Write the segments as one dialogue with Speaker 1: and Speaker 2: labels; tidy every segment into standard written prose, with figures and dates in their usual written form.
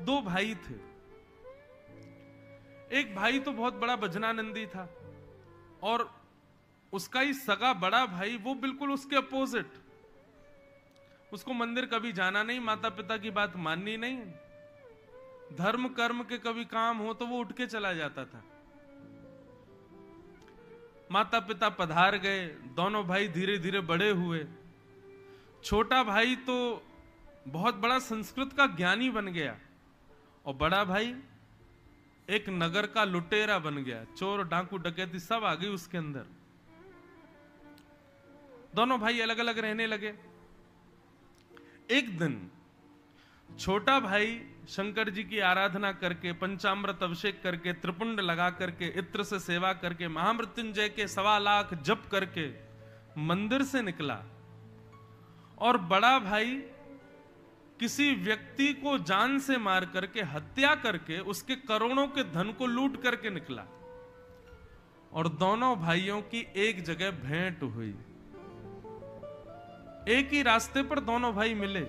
Speaker 1: दो भाई थे। एक भाई तो बहुत बड़ा भजनानंदी था और उसका ही सगा बड़ा भाई वो बिल्कुल उसके अपोजिट। उसको मंदिर कभी जाना नहीं, माता पिता की बात माननी नहीं, धर्म कर्म के कभी काम हो तो वो उठ के चला जाता था। माता पिता पधार गए, दोनों भाई धीरे धीरे बड़े हुए। छोटा भाई तो बहुत बड़ा संस्कृत का ज्ञानी बन गया और बड़ा भाई एक नगर का लुटेरा बन गया। चोर डाकू डकैती सब आ गई उसके अंदर। दोनों भाई अलग अलग रहने लगे। एक दिन छोटा भाई शंकर जी की आराधना करके, पंचामृत अभिषेक करके, त्रिपुंड लगा करके, इत्र से सेवा करके, महामृत्युंजय के 1.25 लाख जप करके मंदिर से निकला और बड़ा भाई किसी व्यक्ति को जान से मार करके, हत्या करके, उसके करोड़ों के धन को लूट करके निकला। और दोनों भाइयों की एक जगह भेंट हुई। एक ही रास्ते पर दोनों भाई मिले।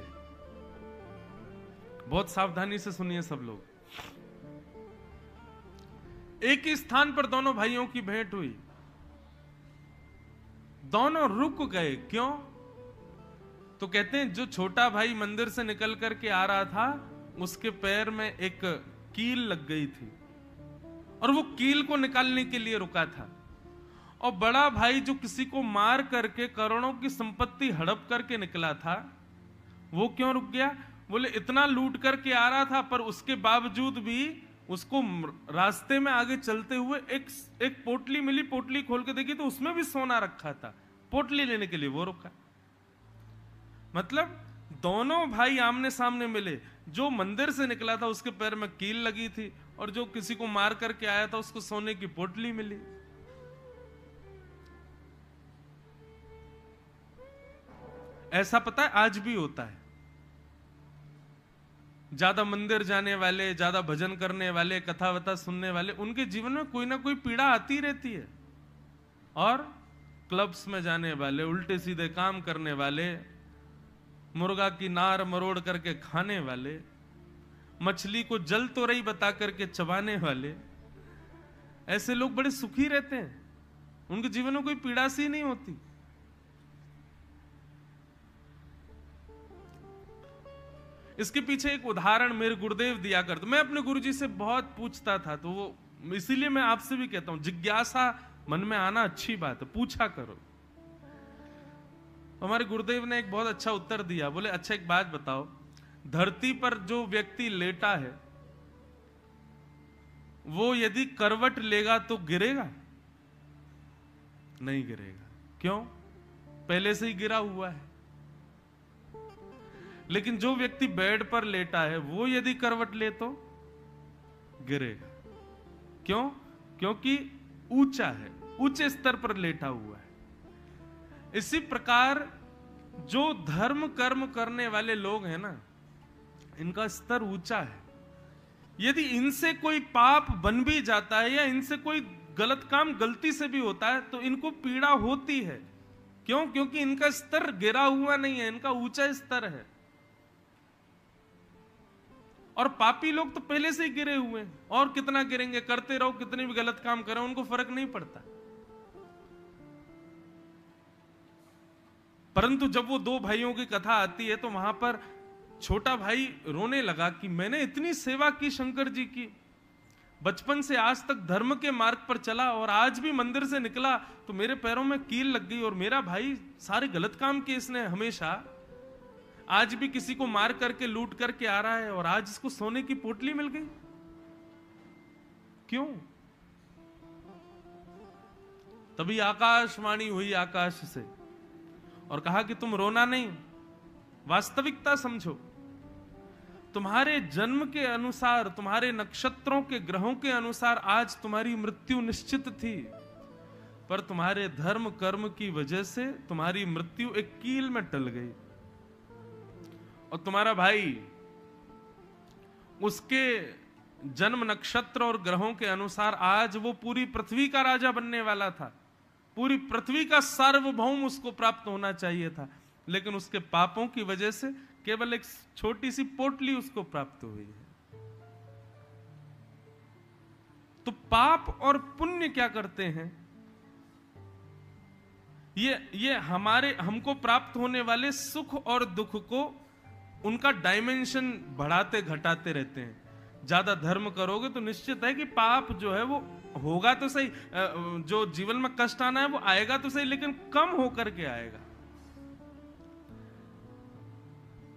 Speaker 1: बहुत सावधानी से सुनिए सब लोग। एक ही स्थान पर दोनों भाइयों की भेंट हुई। दोनों रुक गए। क्यों? तो कहते हैं जो छोटा भाई मंदिर से निकल करके आ रहा था उसके पैर में एक कील लग गई थी और वो कील को निकालने के लिए रुका था। और बड़ा भाई जो किसी को मार करके करोड़ों की संपत्ति हड़प करके निकला था, वो क्यों रुक गया? बोले इतना लूट करके आ रहा था पर उसके बावजूद भी उसको रास्ते में आगे चलते हुए एक पोटली मिली। पोटली खोल के देखी तो उसमें भी सोना रखा था। पोटली लेने के लिए वो रुका। मतलब दोनों भाई आमने सामने मिले। जो मंदिर से निकला था उसके पैर में कील लगी थी और जो किसी को मार करके आया था उसको सोने की पोटली मिली। ऐसा पता है आज भी होता है। ज्यादा मंदिर जाने वाले, ज्यादा भजन करने वाले, कथा वथा सुनने वाले, उनके जीवन में कोई ना कोई पीड़ा आती रहती है। और क्लब्स में जाने वाले, उल्टे सीधे काम करने वाले, मुर्गा की नार मरोड़ करके खाने वाले, मछली को जल तो रही बता करके चबाने वाले, ऐसे लोग बड़े सुखी रहते हैं। उनके जीवन में कोई पीड़ा सी नहीं होती। इसके पीछे एक उदाहरण मेरे गुरुदेव दिया करते। मैं अपने गुरुजी से बहुत पूछता था, तो वो इसीलिए मैं आपसे भी कहता हूं, जिज्ञासा मन में आना अच्छी बात है, पूछा करो। हमारे गुरुदेव ने एक बहुत अच्छा उत्तर दिया। बोले अच्छा एक बात बताओ, धरती पर जो व्यक्ति लेटा है वो यदि करवट लेगा तो गिरेगा? नहीं गिरेगा। क्यों? पहले से ही गिरा हुआ है। लेकिन जो व्यक्ति बेड पर लेटा है वो यदि करवट ले तो गिरेगा। क्यों? क्योंकि ऊंचा है, ऊंचे स्तर पर लेटा हुआ है। इसी प्रकार जो धर्म कर्म करने वाले लोग हैं ना, इनका स्तर ऊंचा है। यदि इनसे कोई पाप बन भी जाता है या इनसे कोई गलत काम गलती से भी होता है तो इनको पीड़ा होती है। क्यों? क्योंकि इनका स्तर गिरा हुआ नहीं है, इनका ऊंचा स्तर है। और पापी लोग तो पहले से ही गिरे हुए हैं, और कितना गिरेंगे, करते रहो, कितने भी गलत काम करें उनको फर्क नहीं पड़ता। परंतु जब वो दो भाइयों की कथा आती है तो वहां पर छोटा भाई रोने लगा कि मैंने इतनी सेवा की शंकर जी की, बचपन से आज तक धर्म के मार्ग पर चला और आज भी मंदिर से निकला तो मेरे पैरों में कील लग गई और मेरा भाई सारे गलत काम किए इसने हमेशा, आज भी किसी को मार करके लूट करके आ रहा है और आज इसको सोने की पोटली मिल गई। क्यों? तभी आकाशवाणी हुई आकाश से और कहा कि तुम रोना नहीं, वास्तविकता समझो। तुम्हारे जन्म के अनुसार, तुम्हारे नक्षत्रों के ग्रहों के अनुसार आज तुम्हारी मृत्यु निश्चित थी, पर तुम्हारे धर्म कर्म की वजह से तुम्हारी मृत्यु एक कील में टल गई। और तुम्हारा भाई उसके जन्म नक्षत्र और ग्रहों के अनुसार आज वो पूरी पृथ्वी का राजा बनने वाला था, पूरी पृथ्वी का सार्वभौम उसको प्राप्त होना चाहिए था, लेकिन उसके पापों की वजह से केवल एक छोटी सी पोटली उसको प्राप्त हुई है। तो पाप और पुण्य क्या करते हैं? ये हमको प्राप्त होने वाले सुख और दुख को, उनका डायमेंशन बढ़ाते घटाते रहते हैं। ज्यादा धर्म करोगे तो निश्चित है कि पाप जो है वो होगा तो सही, जो जीवन में कष्ट आना है वो आएगा तो सही, लेकिन कम होकर के आएगा।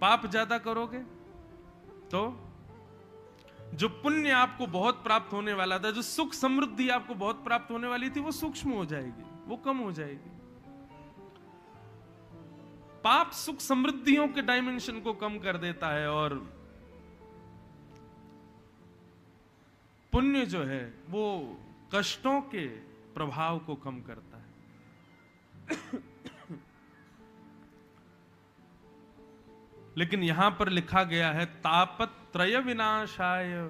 Speaker 1: पाप ज्यादा करोगे तो जो पुण्य आपको बहुत प्राप्त होने वाला था, जो सुख समृद्धि आपको बहुत प्राप्त होने वाली थी, वो सूक्ष्म हो जाएगी, वो कम हो जाएगी। पाप सुख समृद्धियों के डायमेंशन को कम कर देता है, और पुण्य जो है वो कष्टों के प्रभाव को कम करता है। लेकिन यहां पर लिखा गया है तापत्रय विनाशाय।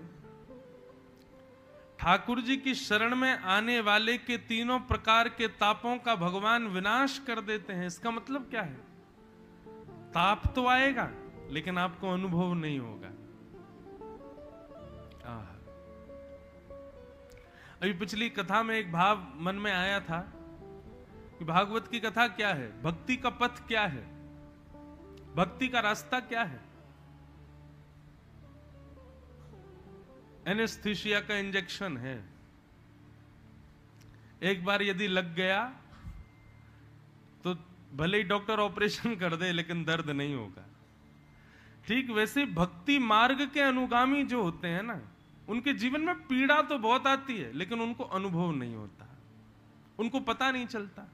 Speaker 1: ठाकुर जी की शरण में आने वाले के तीनों प्रकार के तापों का भगवान विनाश कर देते हैं। इसका मतलब क्या है? ताप तो आएगा लेकिन आपको अनुभव नहीं होगा। अभी पिछली कथा में एक भाव मन में आया था कि भागवत की कथा क्या है, भक्ति का पथ क्या है, भक्ति का रास्ता क्या है। एनेस्थीसिया का इंजेक्शन है, एक बार यदि लग गया तो भले ही डॉक्टर ऑपरेशन कर दे लेकिन दर्द नहीं होगा। ठीक वैसे भक्ति मार्ग के अनुगामी जो होते हैं ना, उनके जीवन में पीड़ा तो बहुत आती है लेकिन उनको अनुभव नहीं होता, उनको पता नहीं चलता।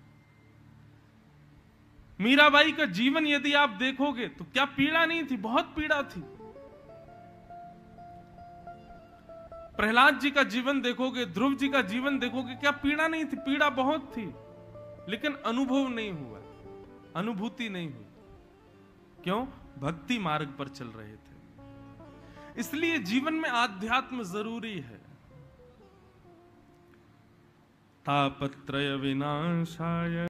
Speaker 1: मीराबाई का जीवन यदि आप देखोगे तो क्या पीड़ा नहीं थी, बहुत पीड़ा थी। प्रहलाद जी का जीवन देखोगे, ध्रुव जी का जीवन देखोगे, क्या पीड़ा नहीं थी? पीड़ा बहुत थी लेकिन अनुभव नहीं हुआ, अनुभूति नहीं हुई। क्यों? भक्ति मार्ग पर चल रहे थे। इसलिए जीवन में आध्यात्म जरूरी है। तापत्रय विनाशाय